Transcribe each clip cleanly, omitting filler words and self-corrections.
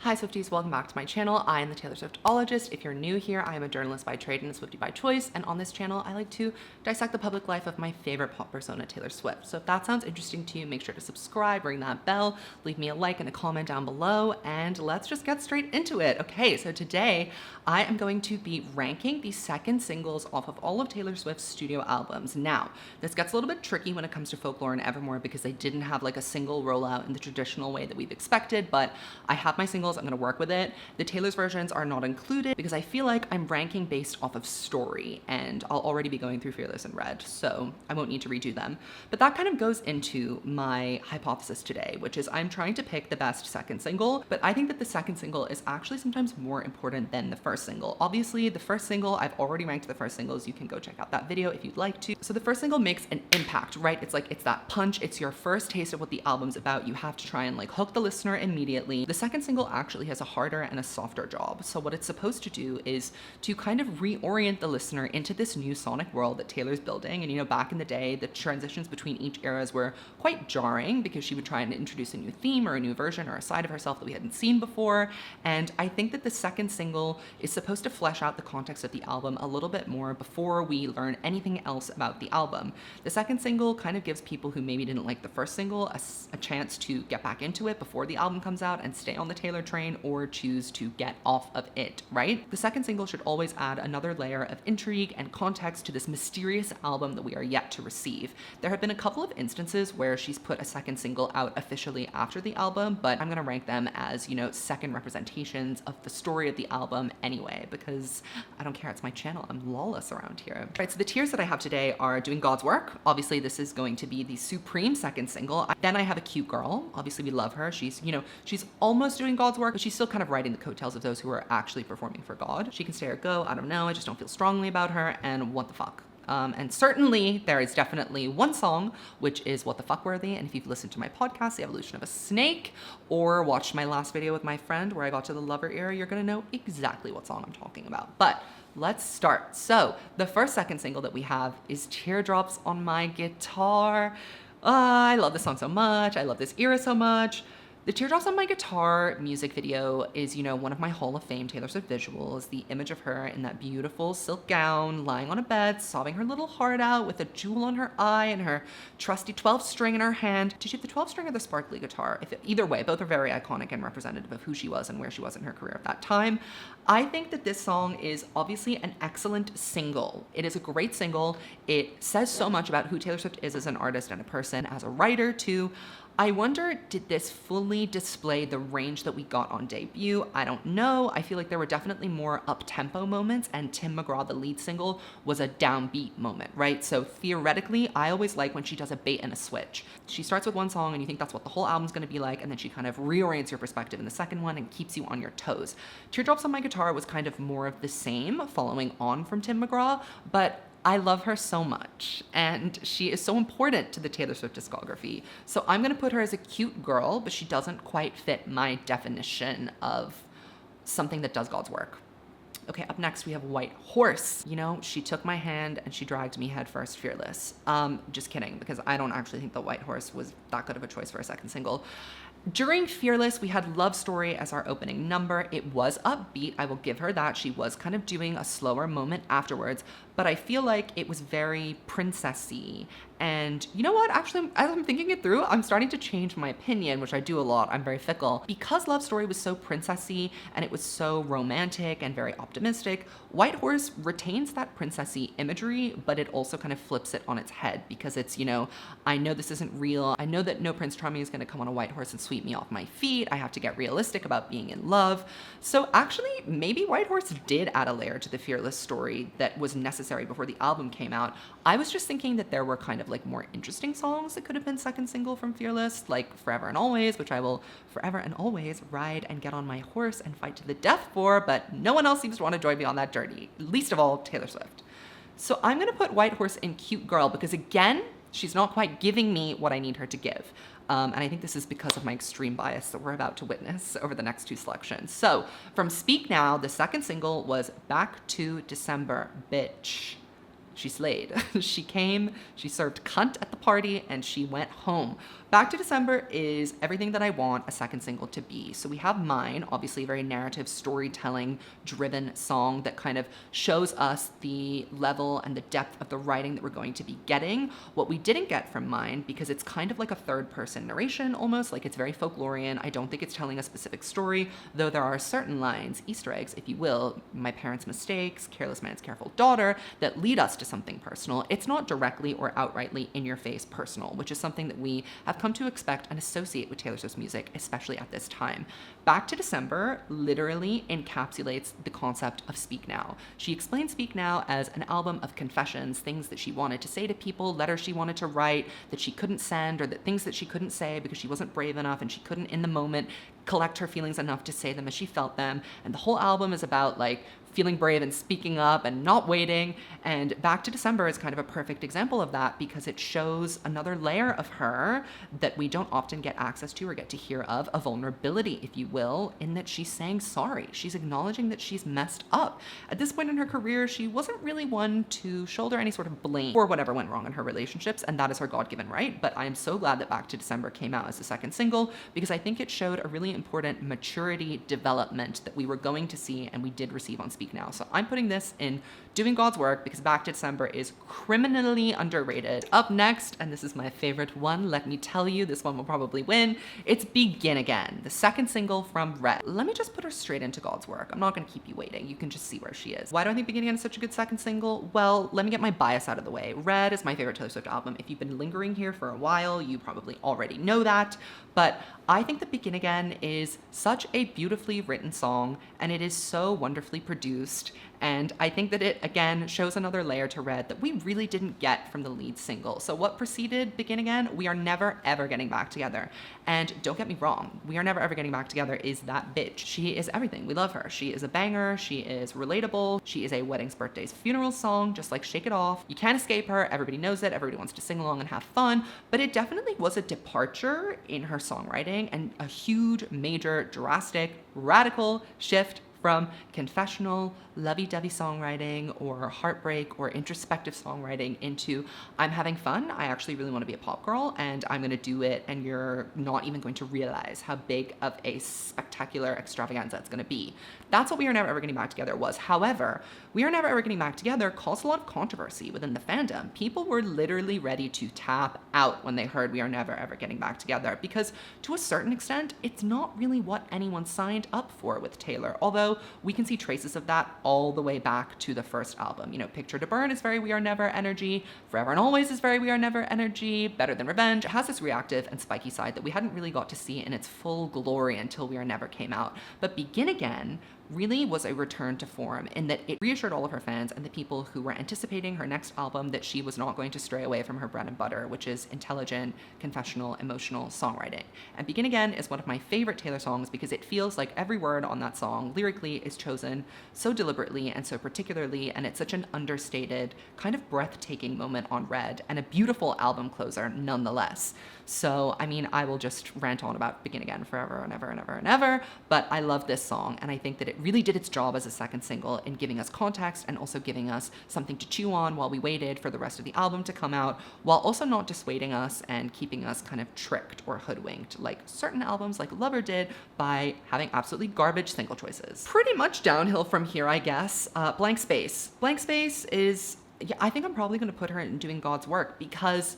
Hi Swifties, welcome back to my channel. I am the Taylor Swiftologist. If you're new here, I am a journalist by trade and a Swiftie by choice, and on this channel I like to dissect the public life of my favorite pop persona, Taylor Swift. So if that sounds interesting to you, make sure to subscribe, ring that bell, leave me a like and a comment down below, and let's just get straight into it. Okay, so today I am going to be ranking the second singles off of all of Taylor Swift's studio albums. Now, this gets a little bit tricky when it comes to Folklore and Evermore because they didn't have like a single rollout in the traditional way that we've expected, but I have my singles. I'm gonna work with it. The Taylor's versions are not included because I feel like I'm ranking based off of story, and I'll already be going through Fearless and Red, so I won't need to redo them. But that kind of goes into my hypothesis today, which is I'm trying to pick the best second single, but I think that the second single is actually sometimes more important than the first single. Obviously, the first single, I've already ranked the first singles. You can go check out that video if you'd like to. So the first single makes an impact, right? It's like, it's that punch. It's your first taste of what the album's about. You have to try and like hook the listener immediately. The second single actually has a harder and a softer job. So what it's supposed to do is to kind of reorient the listener into this new sonic world that Taylor's building. And you know, back in the day, the transitions between each eras were quite jarring because she would try and introduce a new theme or a new version or a side of herself that we hadn't seen before. And I think that the second single is supposed to flesh out the context of the album a little bit more before we learn anything else about the album. The second single kind of gives people who maybe didn't like the first single a chance to get back into it before the album comes out and stay on the Taylor train, or choose to get off of it, right? The second single should always add another layer of intrigue and context to this mysterious album that we are yet to receive. There have been a couple of instances where she's put a second single out officially after the album, but I'm gonna rank them as, you know, second representations of the story of the album anyway, because I don't care, it's my channel, I'm lawless around here. All right, so the tiers that I have today are Doing God's Work. Obviously, this is going to be the supreme second single. Then I have A Cute Girl. Obviously, we love her. She's, you know, she's almost doing God's work, but she's still kind of riding the coattails of those who are actually performing for God. She Can Stay or Go. I don't know. I just don't feel strongly about her. And What the Fuck. And certainly there is definitely one song which is What the Fuck worthy. And if you've listened to my podcast, The Evolution of a Snake, or watched my last video with my friend where I got to the Lover era, you're gonna know exactly what song I'm talking about. But let's start. So the first second single that we have is Teardrops on My Guitar. I love this song so much. I love this era so much. The Teardrops on My Guitar music video is, you know, one of my Hall of Fame Taylor Swift visuals. The image of her in that beautiful silk gown, lying on a bed, sobbing her little heart out with a jewel on her eye and her trusty 12 string in her hand. Did she have the 12 string or the sparkly guitar? Either way, both are very iconic and representative of who she was and where she was in her career at that time. I think that this song is obviously an excellent single. It is a great single. It says so much about who Taylor Swift is as an artist and a person, as a writer too. I wonder, did this fully display the range that we got on debut? I don't know. I feel like there were definitely more up-tempo moments, and Tim McGraw, the lead single, was a downbeat moment, right? So theoretically, I always like when she does a bait and a switch. She starts with one song and you think that's what the whole album's gonna be like, and then she kind of reorients your perspective in the second one and keeps you on your toes. Teardrops on My Guitar was kind of more of the same, following on from Tim McGraw, but I love her so much, and she is so important to the Taylor Swift discography. So I'm gonna put her as a cute girl, but she doesn't quite fit my definition of something that does God's work. Okay, up next we have White Horse. You know, she took my hand and she dragged me headfirst, Fearless. Just kidding, because I don't actually think the White Horse was that good of a choice for a second single. During Fearless, we had Love Story as our opening number. It was upbeat, I will give her that. She was kind of doing a slower moment afterwards, but I feel like it was very princessy. And you know what? Actually, as I'm thinking it through, I'm starting to change my opinion, which I do a lot. I'm very fickle. Because Love Story was so princessy and it was so romantic and very optimistic, White Horse retains that princessy imagery, but it also kind of flips it on its head because it's, you know, I know this isn't real. I know that no Prince Charming is gonna come on a white horse and sweep me off my feet. I have to get realistic about being in love. So actually, maybe White Horse did add a layer to the Fearless story that was necessary before the album came out. I was just thinking that there were kind of like more interesting songs that could have been second single from Fearless, like Forever and Always, which I will forever and always ride and get on my horse and fight to the death for, but no one else seems to want to join me on that journey, least of all Taylor Swift. So I'm gonna put White Horse in Cute Girl because again, she's not quite giving me what I need her to give. And I think this is because of my extreme bias that we're about to witness over the next two selections. So from Speak Now, the second single was Back to December, bitch. She slayed. She came, she served cunt at the party, and she went home. Back to December is everything that I want a second single to be. So we have Mine, obviously a very narrative, storytelling driven song that kind of shows us the level and the depth of the writing that we're going to be getting. What we didn't get from Mine, because it's kind of like a third person narration almost, like it's very folklorian. I don't think it's telling a specific story, though there are certain lines, Easter eggs, if you will, my parents' mistakes, careless man's careful daughter, that lead us to something personal. It's not directly or outrightly in your face personal, which is something that we have come to expect and associate with Taylor Swift's music, especially at this time. Back to December literally encapsulates the concept of Speak Now. She explains Speak Now as an album of confessions, things that she wanted to say to people, letters she wanted to write that she couldn't send, or that things that she couldn't say because she wasn't brave enough and she couldn't in the moment collect her feelings enough to say them as she felt them. And the whole album is about like feeling brave and speaking up and not waiting. And Back to December is kind of a perfect example of that, because it shows another layer of her that we don't often get access to or get to hear of, a vulnerability, if you will, in that she's saying sorry. She's acknowledging that she's messed up. At this point in her career, she wasn't really one to shoulder any sort of blame for whatever went wrong in her relationships, and that is her God-given right. But I am so glad that Back to December came out as the second single, because I think it showed a really important maturity development that we were going to see and we did receive on Speak Now. So I'm putting this in Doing God's Work because Back to December is criminally underrated. Up next, and this is my favorite one, let me tell you, this one will probably win, it's Begin Again, the second single from Red. Let me just put her straight into God's Work. I'm not gonna keep you waiting. You can just see where she is. Why do I think Begin Again is such a good second single? Well, let me get my bias out of the way. Red is my favorite Taylor Swift album. If you've been lingering here for a while, you probably already know that, but I think that Begin Again is such a beautifully written song, and it is so wonderfully produced. And I think that it, again, shows another layer to Red that we really didn't get from the lead single. So what preceded Begin Again? We Are Never Ever Getting Back Together. And don't get me wrong, We Are Never Ever Getting Back Together is that bitch. She is everything. We love her. She is a banger. She is relatable. She is a weddings, birthdays, funerals song, just like Shake It Off. You can't escape her. Everybody knows it. Everybody wants to sing along and have fun. But it definitely was a departure in her songwriting and a huge, major, drastic, radical shift from confessional, lovey-dovey songwriting or heartbreak or introspective songwriting into I'm having fun, I actually really want to be a pop girl, and I'm going to do it, and you're not even going to realize how big of a spectacular extravaganza it's going to be. That's what We Are Never Ever Getting Back Together was. However, We Are Never Ever Getting Back Together caused a lot of controversy within the fandom. People were literally ready to tap out when they heard We Are Never Ever Getting Back Together, because to a certain extent, it's not really what anyone signed up for with Taylor, although we can see traces of that all the way back to the first album. You know, Picture to Burn is very We Are Never energy, Forever and Always is very We Are Never energy, Better Than Revenge. It has this reactive and spiky side that we hadn't really got to see in its full glory until We Are Never came out. But Begin Again really was a return to form in that it reassured all of her fans and the people who were anticipating her next album that she was not going to stray away from her bread and butter, which is intelligent, confessional, emotional songwriting. And Begin Again is one of my favorite Taylor songs because it feels like every word on that song lyrically is chosen so deliberately and so particularly, and it's such an understated, kind of breathtaking moment on Red, and a beautiful album closer nonetheless. So, I mean, I will just rant on about Begin Again forever and ever and ever and ever, but I love this song, and I think that it really did its job as a second single in giving us context and also giving us something to chew on while we waited for the rest of the album to come out, while also not dissuading us and keeping us kind of tricked or hoodwinked, like certain albums like Lover did by having absolutely garbage single choices. Pretty much downhill from here, I guess. Blank Space. Blank Space is, yeah, I think I'm probably going to put her in Doing God's Work because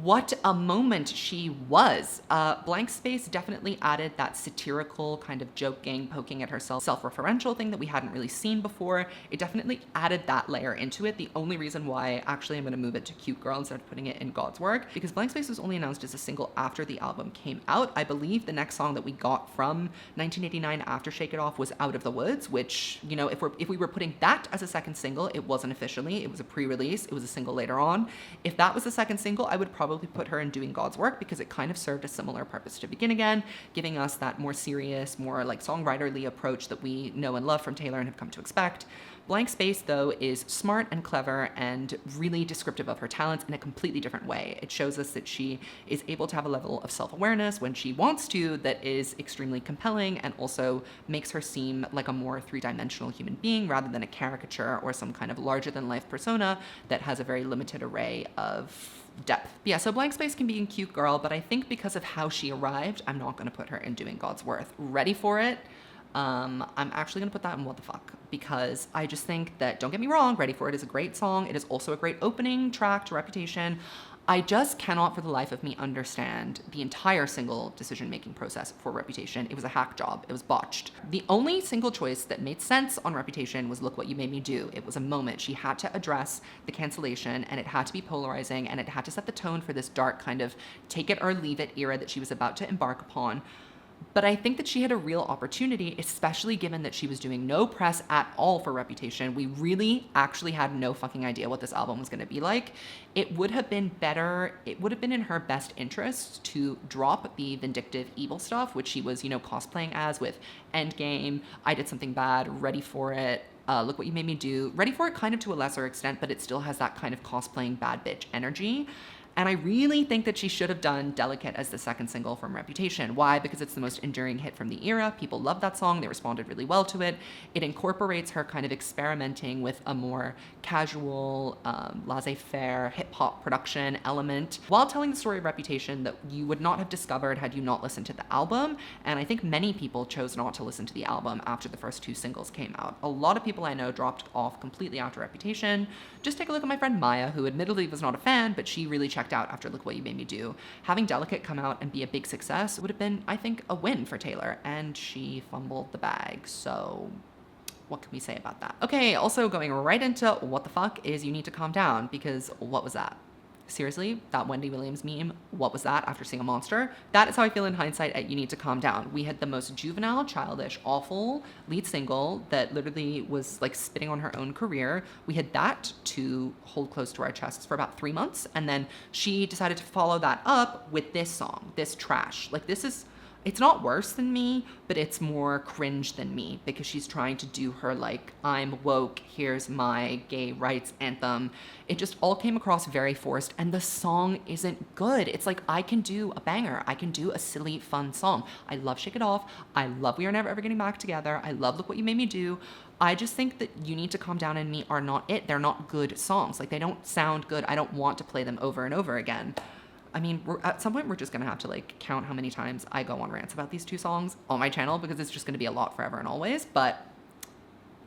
what a moment she was. Blank Space definitely added that satirical kind of joking, poking at herself, self-referential thing that we hadn't really seen before. It definitely added that layer into it. The only reason why actually I'm going to move it to Cute Girl instead of putting it in God's Work, because Blank Space was only announced as a single after the album came out. I believe the next song that we got from 1989 after Shake It Off was Out of the Woods, which, you know, if we were putting that as a second single, it wasn't officially, it was a pre-release, it was a single later on. If that was the second single, I would probably put her in Doing God's Work because it kind of served a similar purpose to Begin Again, giving us that more serious, more like songwriterly approach that we know and love from Taylor and have come to expect. Blank Space, though, is smart and clever and really descriptive of her talents in a completely different way. It shows us that she is able to have a level of self-awareness when she wants to that is extremely compelling and also makes her seem like a more three-dimensional human being rather than a caricature or some kind of larger-than-life persona that has a very limited array of depth. But yeah, so Blank Space can be in Cute Girl, but I think because of how she arrived, I'm not going to put her in Doing God's Worth. Ready for It. I'm actually going to put that in What the Fuck, because I just think that, don't get me wrong, Ready for It is a great song. It is also a great opening track to Reputation. I just cannot for the life of me understand the entire single decision-making process for Reputation. It was a hack job. It was botched. The only single choice that made sense on Reputation was Look What You Made Me Do. It was a moment. She had to address the cancellation, and it had to be polarizing, and it had to set the tone for this dark kind of take it or leave it era that she was about to embark upon. But I think that she had a real opportunity, especially given that she was doing no press at all for Reputation. We really actually had no fucking idea what this album was going to be like. It would have been better, it would have been in her best interest to drop the vindictive evil stuff, which she was, cosplaying as with Endgame, I Did Something Bad, Ready for It, Look What You Made Me Do. Ready for It kind of to a lesser extent, but it still has that kind of cosplaying bad bitch energy. And I really think that she should have done Delicate as the second single from Reputation. Why? Because it's the most enduring hit from the era. People love that song. They responded really well to it. It incorporates her kind of experimenting with a more casual, laissez-faire hip-hop production element while telling the story of Reputation that you would not have discovered had you not listened to the album. And I think many people chose not to listen to the album after the first two singles came out. A lot of people I know dropped off completely after Reputation. Just take a look at my friend Maya, who admittedly was not a fan, but she really checked out after Look What You Made Me Do. Having Delicate come out and be a big success would have been, I think, a win for Taylor, and she fumbled the bag, so what can we say about that? Okay, also going right into What the Fuck is You Need to Calm Down, because what was that? Seriously, that Wendy Williams meme, what was that after seeing a monster? That is how I feel in hindsight at You Need to Calm Down. We had the most juvenile, childish, awful lead single that literally was like spitting on her own career. We had that to hold close to our chests for about 3 months. And then she decided to follow that up with this song, this trash. Like it's not worse than Me, but it's more cringe than Me, because she's trying to do her like, I'm woke, here's my gay rights anthem. It just all came across very forced, and the song isn't good. It's like, I can do a banger. I can do a silly, fun song. I love Shake It Off. I love We Are Never Ever Getting Back Together. I love Look What You Made Me Do. I just think that You Need to Calm Down and Me are not it. They're not good songs. Like, they don't sound good. I don't want to play them over and over again. I mean, at some point, we're just going to have to, like, count how many times I go on rants about these two songs on my channel, because it's just going to be a lot forever and always. But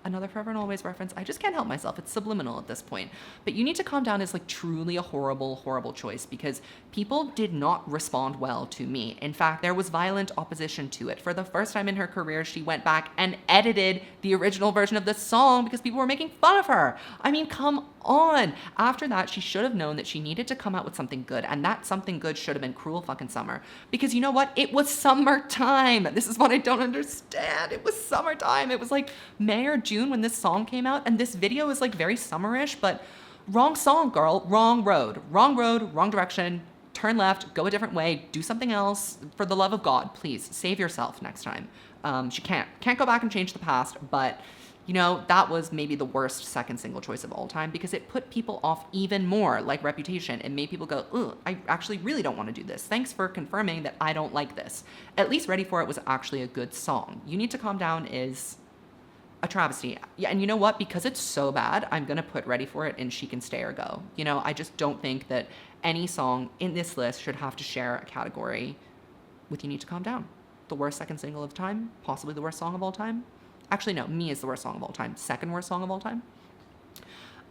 another Forever and Always reference, I just can't help myself. It's subliminal at this point. But You Need to Calm Down is, like, truly a horrible, horrible choice, because people did not respond well to Me. In fact, there was violent opposition to it. For the first time in her career, she went back and edited the original version of the song because people were making fun of her. I mean, come on. After that, she should have known that she needed to come out with something good, and that something good should have been Cruel Fucking Summer. Because you know what? It was summertime. This is what I don't understand. It was summertime. It was like May or June when this song came out, and this video is like very summerish, but wrong song, girl. Wrong road, wrong direction. Turn left, go a different way, do something else. For the love of God, please save yourself next time. She can't go back and change the past, but you know, that was maybe the worst second single choice of all time, because it put people off even more, like Reputation. It made people go, ugh, I actually really don't want to do this. Thanks for confirming that I don't like this. At least Ready For It was actually a good song. You Need to Calm Down is a travesty. Yeah, and you know what? Because it's so bad, I'm going to put Ready For It in She Can Stay or Go. You know, I just don't think that any song in this list should have to share a category with You Need to Calm Down. The worst second single of time, possibly the worst song of all time. Actually, no, Me is the worst song of all time. Second worst song of all time.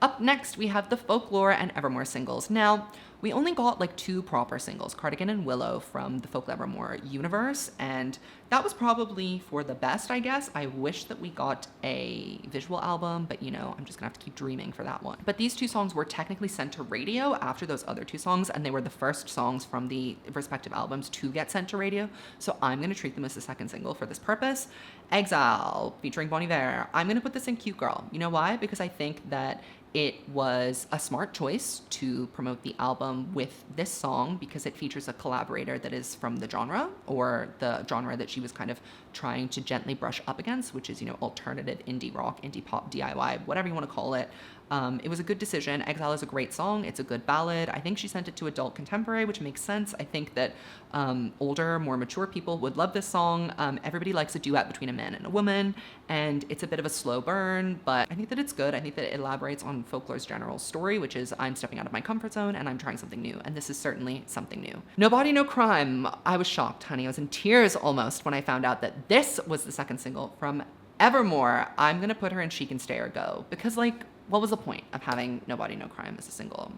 Up next, we have the Folklore and Evermore singles. Now, we only got like 2 proper singles, Cardigan and Willow, from the Folklore Evermore universe, and that was probably for the best, I guess. I wish that we got a visual album, but you know, I'm just gonna have to keep dreaming for that one. But these 2 songs were technically sent to radio after those other 2 songs, and they were the first songs from the respective albums to get sent to radio, so I'm gonna treat them as the second single for this purpose. Exile, featuring Bon Iver. I'm gonna put this in Cute Girl. You know why? Because I think that it was a smart choice to promote the album with this song, because it features a collaborator that is from the genre, or the genre that she was kind of trying to gently brush up against, which is, you know, alternative indie rock, indie pop, DIY, whatever you want to call it. It was a good decision. Exile is a great song. It's a good ballad. I think she sent it to adult contemporary, which makes sense. I think that older, more mature people would love this song. Everybody likes a duet between a man and a woman, and it's a bit of a slow burn, but I think that it's good. I think that it elaborates on folklore's general story, which is I'm stepping out of my comfort zone and I'm trying something new, and this is certainly something new. No Body, No Crime. I was shocked, honey. I was in tears almost when I found out that this was the second single from Evermore. I'm gonna put her in She Can Stay or Go, because like, what was the point of having No Body, No Crime as a single?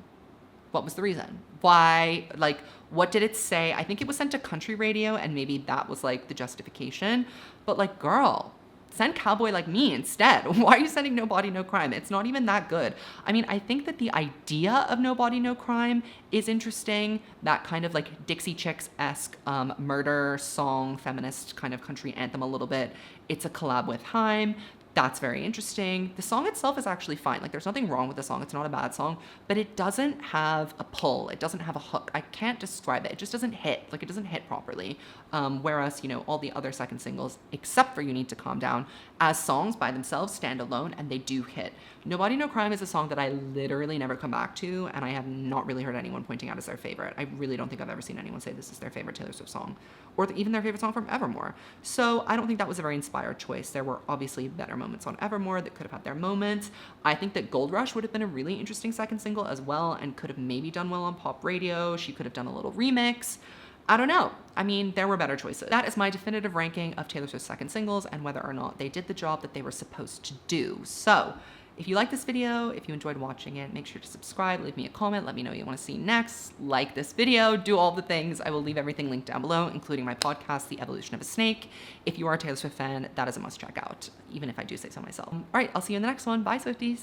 What was the reason? Why? Like, what did it say? I think it was sent to country radio, and maybe that was like the justification. But like, girl, send Cowboy Like Me instead. Why are you sending No Body, No Crime? It's not even that good. I mean, I think that the idea of No Body, No Crime is interesting. That kind of like Dixie Chicks-esque murder song, feminist kind of country anthem a little bit. It's a collab with Haim. That's very interesting. The song itself is actually fine. Like, there's nothing wrong with the song. It's not a bad song, but it doesn't have a pull. It doesn't have a hook. I can't describe it. It just doesn't hit. Like, it doesn't hit properly. Whereas, you know, all the other second singles, except for You Need to Calm Down, as songs by themselves stand alone, and they do hit. No Body, No Crime is a song that I literally never come back to, and I have not really heard anyone pointing out as their favorite. I really don't think I've ever seen anyone say this is their favorite Taylor Swift song, or even their favorite song from Evermore. So I don't think that was a very inspired choice. There were obviously better moments on Evermore that could have had their moments. I think that Gold Rush would have been a really interesting second single as well, and could have maybe done well on pop radio. She could have done a little remix. I don't know. I mean, there were better choices. That is my definitive ranking of Taylor Swift's second singles and whether or not they did the job that they were supposed to do. So if you like this video, if you enjoyed watching it, make sure to subscribe, leave me a comment, let me know what you want to see next, like this video, do all the things. I will leave everything linked down below, including my podcast, The Evolution of a Snake. If you are a Taylor Swift fan, that is a must check out, even if I do say so myself. All right, I'll see you in the next one. Bye, Swifties.